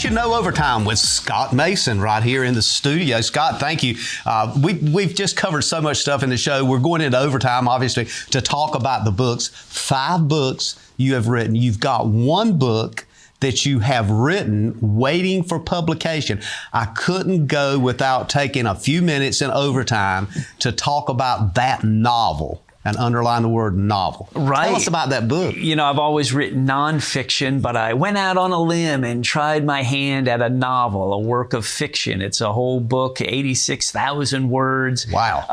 Should Know Overtime with Scott Mason right here in the studio. Scott, thank you. We've just covered so much stuff in the show. We're going into overtime, obviously, to talk about the books. 5 books you have written. You've got 1 book that you have written waiting for publication. I couldn't go without taking a few minutes in overtime to talk about that novel. And underline the word novel. Right. Tell us about that book. You know, I've always written nonfiction, but I went out on a limb and tried my hand at a novel, a work of fiction. It's a whole book, 86,000 words. Wow.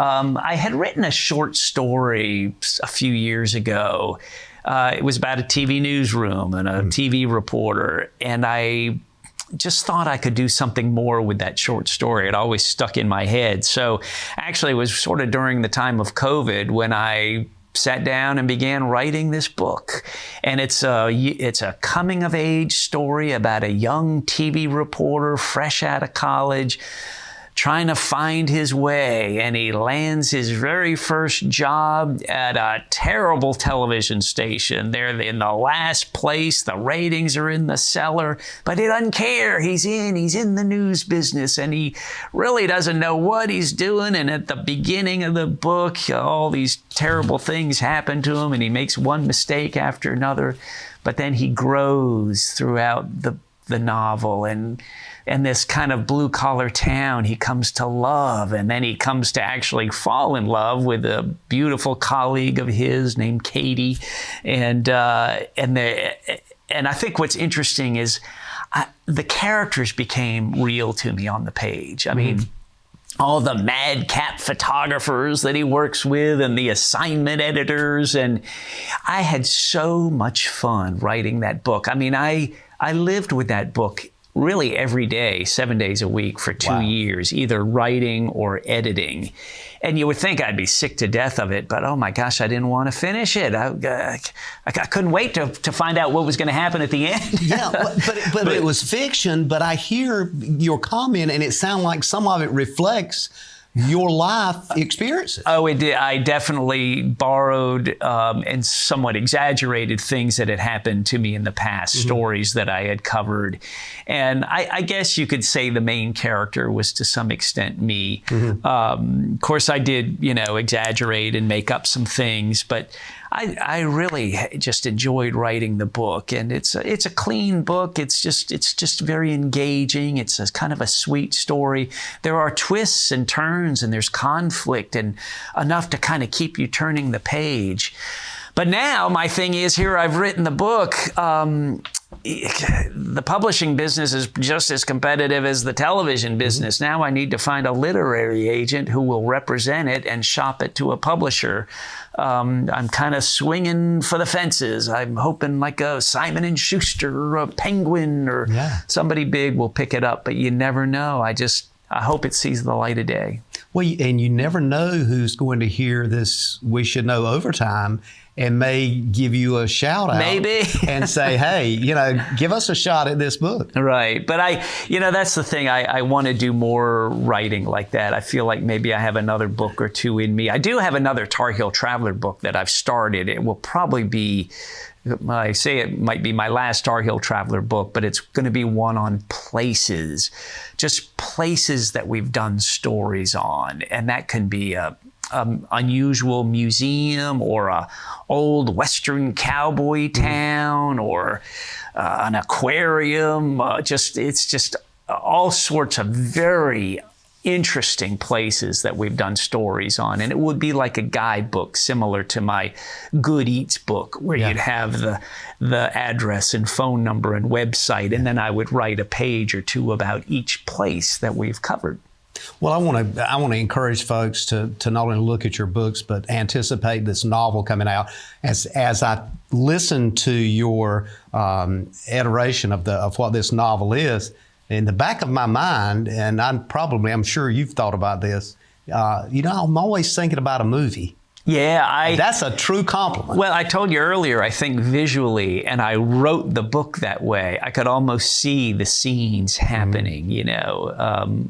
I had written a short story a few years ago. It was about a TV newsroom and a TV reporter, and I just thought I could do something more with that short story. It always stuck in my head. So actually it was sort of during the time of COVID when I sat down and began writing this book. And it's a coming of age story about a young TV reporter fresh out of college, trying to find his way, and he lands his very first job at a terrible television station. They're in the last place, the ratings are in the cellar, but he doesn't care. He's in the news business, and he really doesn't know what he's doing. And at the beginning of the book, all these terrible things happen to him, and he makes one mistake after another. But then he grows throughout the novel, and this kind of blue-collar town he comes to love, and then he comes to actually fall in love with a beautiful colleague of his named Katie. And I think what's interesting is the characters became real to me on the page. I mean, all the madcap photographers that he works with and the assignment editors, and I had so much fun writing that book. I mean, I lived with that book really every day, 7 days a week for 2 years, either writing or editing. And you would think I'd be sick to death of it, but oh my gosh, I didn't want to finish it. I couldn't wait to find out what was going to happen at the end. Yeah, but it was fiction, but I hear your comment and it sounds like some of it reflects your life experiences. Oh, it did. I definitely borrowed and somewhat exaggerated things that had happened to me in the past, stories that I had covered. And I guess you could say the main character was to some extent me. Of course, I did, exaggerate and make up some things, but I really just enjoyed writing the book, and it's a clean book. It's just very engaging. It's a kind of a sweet story. There are twists and turns, and there's conflict, and enough to kind of keep you turning the page. But now my thing is, here I've written the book. The publishing business is just as competitive as the television business. Now I need to find a literary agent who will represent it and shop it to a publisher. I'm kind of swinging for the fences. I'm hoping like a Simon & Schuster or a Penguin or somebody big will pick it up, but you never know. I hope it sees the light of day. Well, and you never know who's going to hear this We Should Know Overtime and may give you a shout out. Maybe. And say, hey, give us a shot at this book. Right. But that's the thing. I want to do more writing like that. I feel like maybe I have another book or 2 in me. I do have another Tar Heel Traveler book that I've started. It will probably be, I say it might be my last Tar Heel Traveler book, but it's going to be one on places, just places that we've done stories on. And that can be a unusual museum or a old Western cowboy town or an aquarium. It's just all sorts of very interesting places that we've done stories on. And it would be like a guidebook similar to my Good Eats book, where you'd have the address and phone number and website, and then I would write a page or 2 about each place that we've covered. Well, I want to encourage folks to not only look at your books, but anticipate this novel coming out. As I listen to your iteration of what this novel is, in the back of my mind, and I'm sure you've thought about this, I'm always thinking about a movie. Yeah, that's a true compliment. Well, I told you earlier, I think visually, and I wrote the book that way. I could almost see the scenes happening, you know.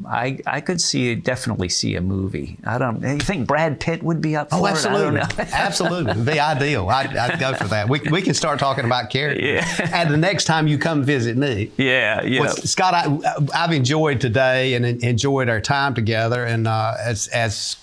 I could definitely see a movie. You think Brad Pitt would be up for it? Absolutely. I don't know. Absolutely. It'd be ideal. I'd go for that. We can start talking about characters. Yeah. And the next time you come visit me. Yeah. Well, Scott, I've enjoyed today and enjoyed our time together. And as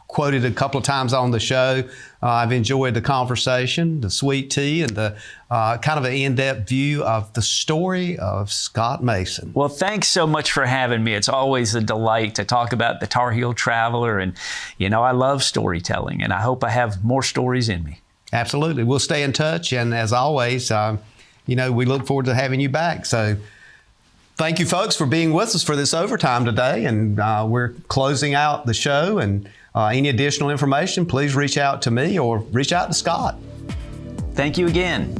quoted a couple of times on the show, I've enjoyed the conversation, the sweet tea, and the kind of an in-depth view of the story of Scott Mason. Well, thanks so much for having me. It's always a delight to talk about the Tar Heel Traveler. And, you know, I love storytelling, and I hope I have more stories in me. Absolutely. We'll stay in touch. And as always, you know, we look forward to having you back. So thank you, folks, for being with us for this overtime today. And we're closing out the show. And any additional information, please reach out to me or reach out to Scott. Thank you again.